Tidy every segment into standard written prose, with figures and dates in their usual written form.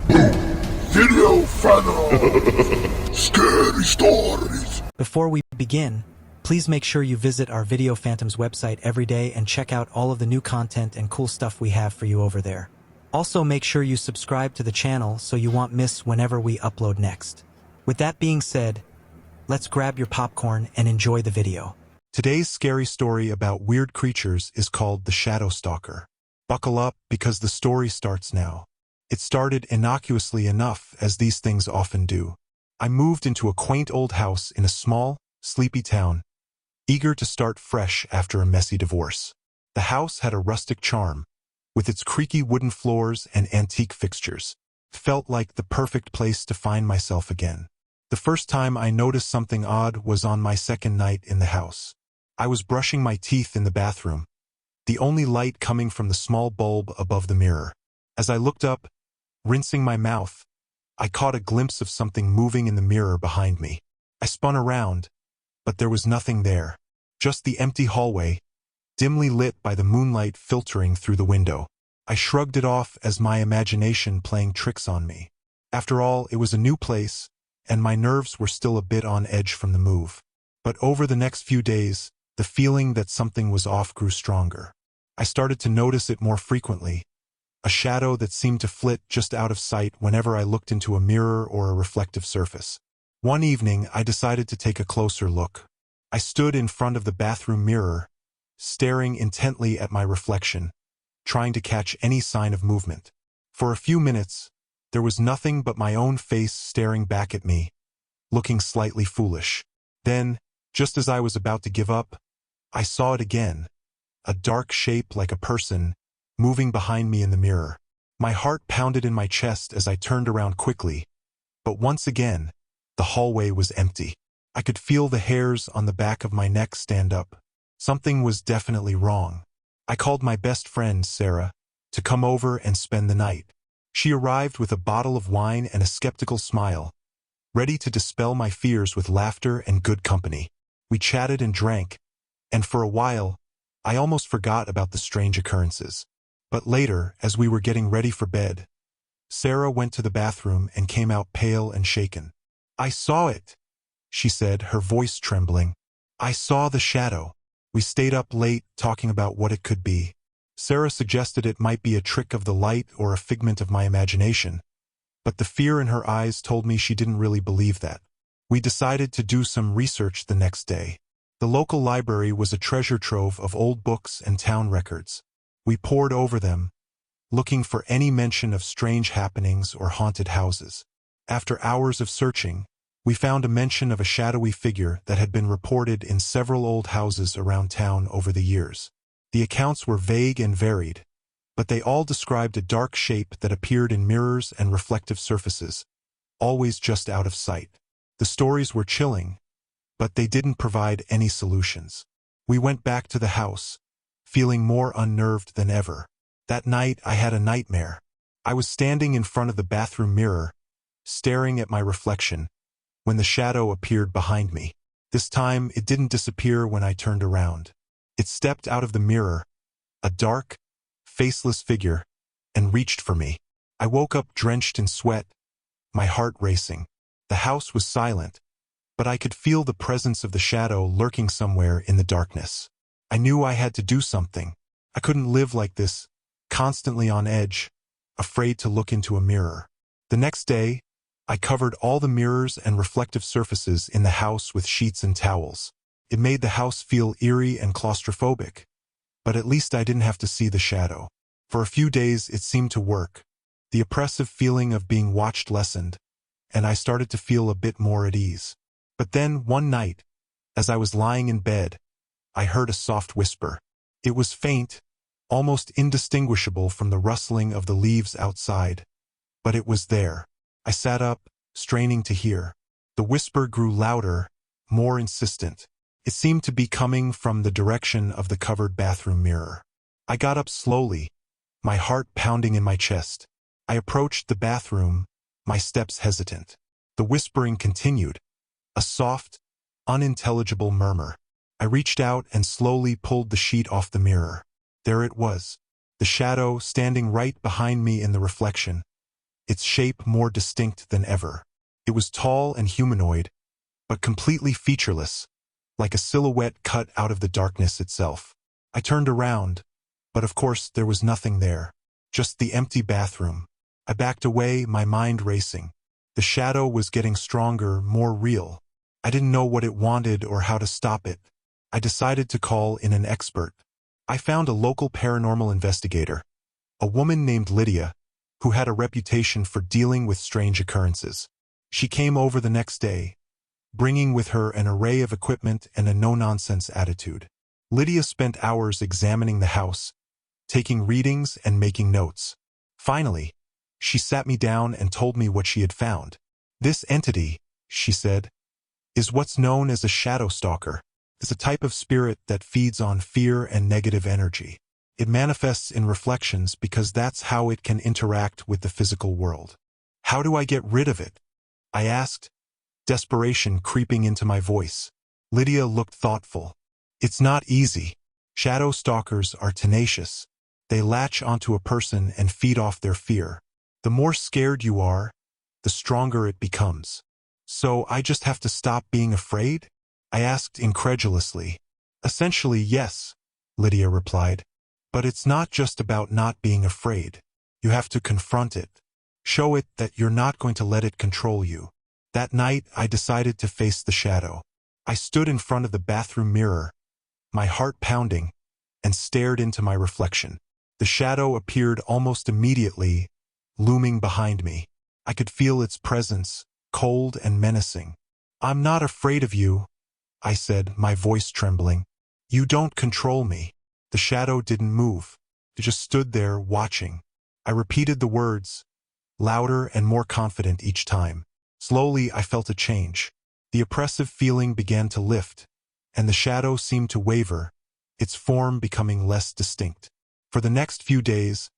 Videophantoms! Scary stories! Before we begin, please make sure you visit our Video Phantoms website every day and check out all of the new content and cool stuff we have for you over there. Also, make sure you subscribe to the channel so you won't miss whenever we upload next. With that being said, let's grab your popcorn and enjoy the video. Today's scary story about weird creatures is called the Shadow Stalker. Buckle up because the story starts now. It started innocuously enough, as these things often do. I moved into a quaint old house in a small, sleepy town, eager to start fresh after a messy divorce. The house had a rustic charm, with its creaky wooden floors and antique fixtures. It felt like the perfect place to find myself again. The first time I noticed something odd was on my second night in the house. I was brushing my teeth in the bathroom, the only light coming from the small bulb above the mirror. As I looked up, rinsing my mouth, I caught a glimpse of something moving in the mirror behind me. I spun around, but there was nothing there. Just the empty hallway, dimly lit by the moonlight filtering through the window. I shrugged it off as my imagination playing tricks on me. After all, it was a new place, and my nerves were still a bit on edge from the move. But over the next few days, the feeling that something was off grew stronger. I started to notice it more frequently, a shadow that seemed to flit just out of sight whenever I looked into a mirror or a reflective surface. One evening, I decided to take a closer look. I stood in front of the bathroom mirror, staring intently at my reflection, trying to catch any sign of movement. For a few minutes, there was nothing but my own face staring back at me, looking slightly foolish. Then, just as I was about to give up, I saw it again, a dark shape like a person, moving behind me in the mirror. My heart pounded in my chest as I turned around quickly, but once again, the hallway was empty. I could feel the hairs on the back of my neck stand up. Something was definitely wrong. I called my best friend, Sarah, to come over and spend the night. She arrived with a bottle of wine and a skeptical smile, ready to dispel my fears with laughter and good company. We chatted and drank, and for a while, I almost forgot about the strange occurrences. But later, as we were getting ready for bed, Sarah went to the bathroom and came out pale and shaken. "I saw it," she said, her voice trembling. "I saw the shadow." We stayed up late talking about what it could be. Sarah suggested it might be a trick of the light or a figment of my imagination, but the fear in her eyes told me she didn't really believe that. We decided to do some research the next day. The local library was a treasure trove of old books and town records. We pored over them, looking for any mention of strange happenings or haunted houses. After hours of searching, we found a mention of a shadowy figure that had been reported in several old houses around town over the years. The accounts were vague and varied, but they all described a dark shape that appeared in mirrors and reflective surfaces, always just out of sight. The stories were chilling, but they didn't provide any solutions. We went back to the house, feeling more unnerved than ever. That night, I had a nightmare. I was standing in front of the bathroom mirror, staring at my reflection, when the shadow appeared behind me. This time, it didn't disappear when I turned around. It stepped out of the mirror, a dark, faceless figure, and reached for me. I woke up drenched in sweat, my heart racing. The house was silent, but I could feel the presence of the shadow lurking somewhere in the darkness. I knew I had to do something. I couldn't live like this, constantly on edge, afraid to look into a mirror. The next day, I covered all the mirrors and reflective surfaces in the house with sheets and towels. It made the house feel eerie and claustrophobic, but at least I didn't have to see the shadow. For a few days, it seemed to work. The oppressive feeling of being watched lessened, and I started to feel a bit more at ease. But then, one night, as I was lying in bed, I heard a soft whisper. It was faint, almost indistinguishable from the rustling of the leaves outside, but it was there. I sat up, straining to hear. The whisper grew louder, more insistent. It seemed to be coming from the direction of the covered bathroom mirror. I got up slowly, my heart pounding in my chest. I approached the bathroom, my steps hesitant. The whispering continued, a soft, unintelligible murmur. I reached out and slowly pulled the sheet off the mirror. There it was, the shadow standing right behind me in the reflection, its shape more distinct than ever. It was tall and humanoid, but completely featureless, like a silhouette cut out of the darkness itself. I turned around, but of course there was nothing there, just the empty bathroom. I backed away, my mind racing. The shadow was getting stronger, more real. I didn't know what it wanted or how to stop it. I decided to call in an expert. I found a local paranormal investigator, a woman named Lydia, who had a reputation for dealing with strange occurrences. She came over the next day, bringing with her an array of equipment and a no-nonsense attitude. Lydia spent hours examining the house, taking readings and making notes. Finally, she sat me down and told me what she had found. This entity, she said, is what's known as a shadow stalker. It's a type of spirit that feeds on fear and negative energy. It manifests in reflections because that's how it can interact with the physical world. How do I get rid of it? I asked, desperation creeping into my voice. Lydia looked thoughtful. It's not easy. Shadow stalkers are tenacious. They latch onto a person and feed off their fear. The more scared you are, the stronger it becomes. So I just have to stop being afraid? I asked incredulously. Essentially, yes, Lydia replied. But it's not just about not being afraid. You have to confront it. Show it that you're not going to let it control you. That night, I decided to face the shadow. I stood in front of the bathroom mirror, my heart pounding, and stared into my reflection. The shadow appeared almost immediately, looming behind me. I could feel its presence, cold and menacing. I'm not afraid of you, I said, my voice trembling. You don't control me. The shadow didn't move. It just stood there, watching. I repeated the words, louder and more confident each time. Slowly, I felt a change. The oppressive feeling began to lift, and the shadow seemed to waver, its form becoming less distinct. For the next few days,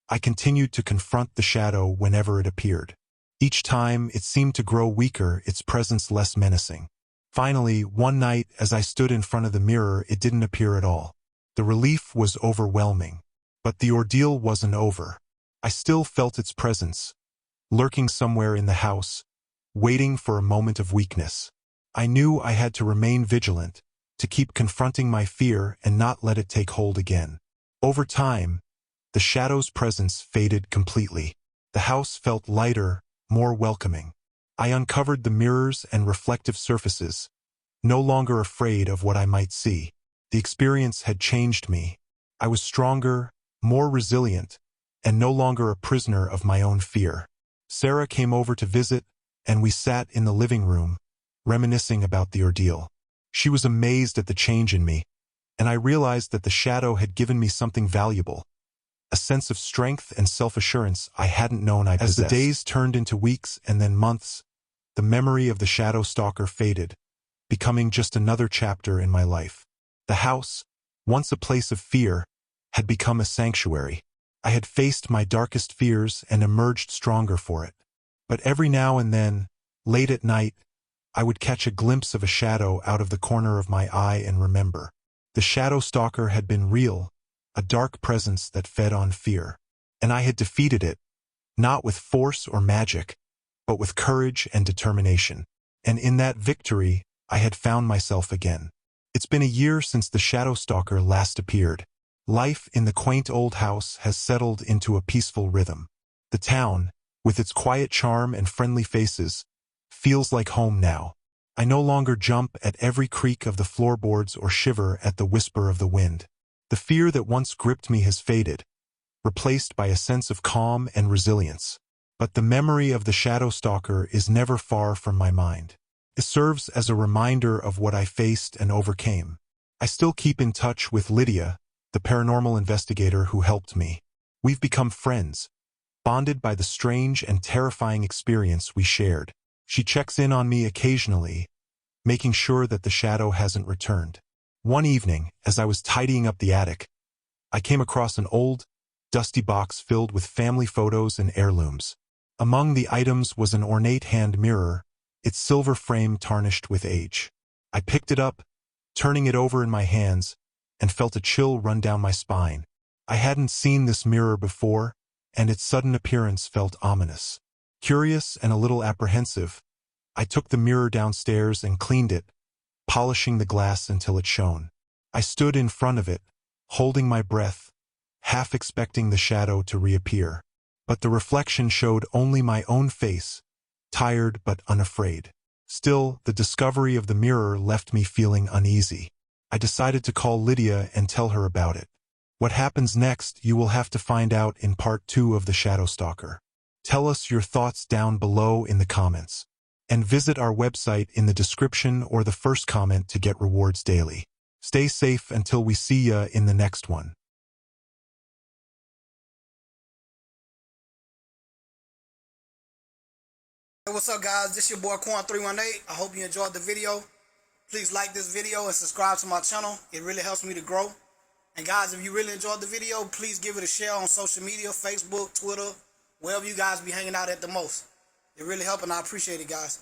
I continued to confront the shadow whenever it appeared. Each time, it seemed to grow weaker, its presence less menacing. Finally, one night, as I stood in front of the mirror, it didn't appear at all. The relief was overwhelming. But the ordeal wasn't over. I still felt its presence, lurking somewhere in the house, waiting for a moment of weakness. I knew I had to remain vigilant, to keep confronting my fear and not let it take hold again. Over time, the shadow's presence faded completely. The house felt lighter, more welcoming. I uncovered the mirrors and reflective surfaces, no longer afraid of what I might see. The experience had changed me. I was stronger, more resilient, and no longer a prisoner of my own fear. Sarah came over to visit, and we sat in the living room, reminiscing about the ordeal. She was amazed at the change in me, and I realized that the shadow had given me something valuable, a sense of strength and self-assurance I hadn't known I possessed. As the days turned into weeks and then months, the memory of the shadow stalker faded, becoming just another chapter in my life. The house, once a place of fear, had become a sanctuary. I had faced my darkest fears and emerged stronger for it. But every now and then, late at night, I would catch a glimpse of a shadow out of the corner of my eye and remember. The shadow stalker had been real, a dark presence that fed on fear. And I had defeated it, not with force or magic, but with courage and determination. And in that victory, I had found myself again. It's been a year since the shadow stalker last appeared. Life in the quaint old house has settled into a peaceful rhythm. The town, with its quiet charm and friendly faces, feels like home now. I no longer jump at every creak of the floorboards or shiver at the whisper of the wind. The fear that once gripped me has faded, replaced by a sense of calm and resilience. But the memory of the shadow stalker is never far from my mind. It serves as a reminder of what I faced and overcame. I still keep in touch with Lydia, the paranormal investigator who helped me. We've become friends, bonded by the strange and terrifying experience we shared. She checks in on me occasionally, making sure that the shadow hasn't returned. One evening, as I was tidying up the attic, I came across an old, dusty box filled with family photos and heirlooms. Among the items was an ornate hand mirror, its silver frame tarnished with age. I picked it up, turning it over in my hands, and felt a chill run down my spine. I hadn't seen this mirror before, and its sudden appearance felt ominous. Curious and a little apprehensive, I took the mirror downstairs and cleaned it, polishing the glass until it shone. I stood in front of it, holding my breath, half expecting the shadow to reappear. But the reflection showed only my own face, tired but unafraid. Still, the discovery of the mirror left me feeling uneasy. I decided to call Lydia and tell her about it. What happens next, you will have to find out in part 2 of the Shadow Stalker. Tell us your thoughts down below in the comments. And visit our website in the description or the first comment to get rewards daily. Stay safe until we see ya in the next one. Hey, what's up guys, this your boy Corn318. I hope you enjoyed the video. Please like this video and subscribe to my channel. It really helps me to grow. And guys, if you really enjoyed the video, please give it a share on social media, Facebook, Twitter, wherever you guys be hanging out at the most. It really helps and I appreciate it, guys.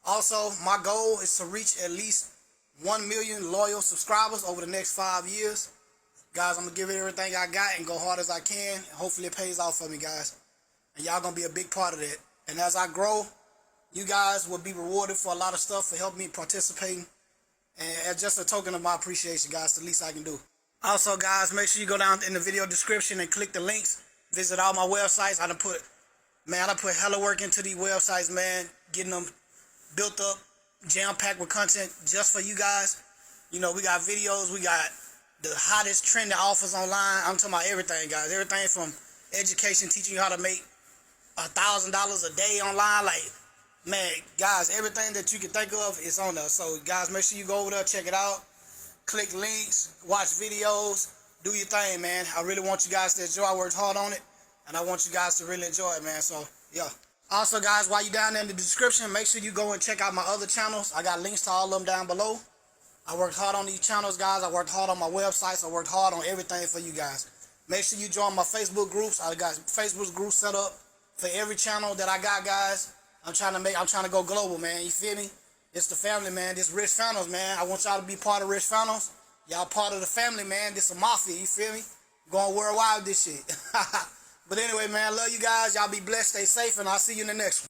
Also, my goal is to reach at least 1 million loyal subscribers over the next 5 years. Guys, I'm going to give it everything I got and go hard as I can. And hopefully it pays off for me, guys. And y'all going to be a big part of that. And as I grow, you guys will be rewarded for a lot of stuff for helping me participating. And as just a token of my appreciation, guys, the least I can do. Also, guys, make sure you go down in the video description and click the links. Visit all my websites. I put hella work into these websites, man. Getting them built up, jam-packed with content just for you guys. You know, we got videos. We got the hottest trending offers online. I'm talking about everything, guys. Everything from education, teaching you how to make $1,000 a day online. Like, man, guys, everything that you can think of is on there. So, guys, make sure you go over there, check it out. Click links, watch videos, do your thing, man. I really want you guys to enjoy. I worked hard on it, and I want you guys to really enjoy it, man. So, yeah. Also, guys, while you're down there in the description, make sure you go and check out my other channels. I got links to all of them down below. I worked hard on these channels, guys. I worked hard on my websites. I worked hard on everything for you guys. Make sure you join my Facebook groups. I got Facebook groups set up for every channel that I got, guys. I'm trying to go global, man. You feel me? It's the family, man. This Rich Phantoms, man. I want y'all to be part of Rich Phantoms. Y'all part of the family, man. This a mafia, you feel me? Going worldwide with this shit. But anyway, man, I love you guys. Y'all be blessed, stay safe, and I'll see you in the next one.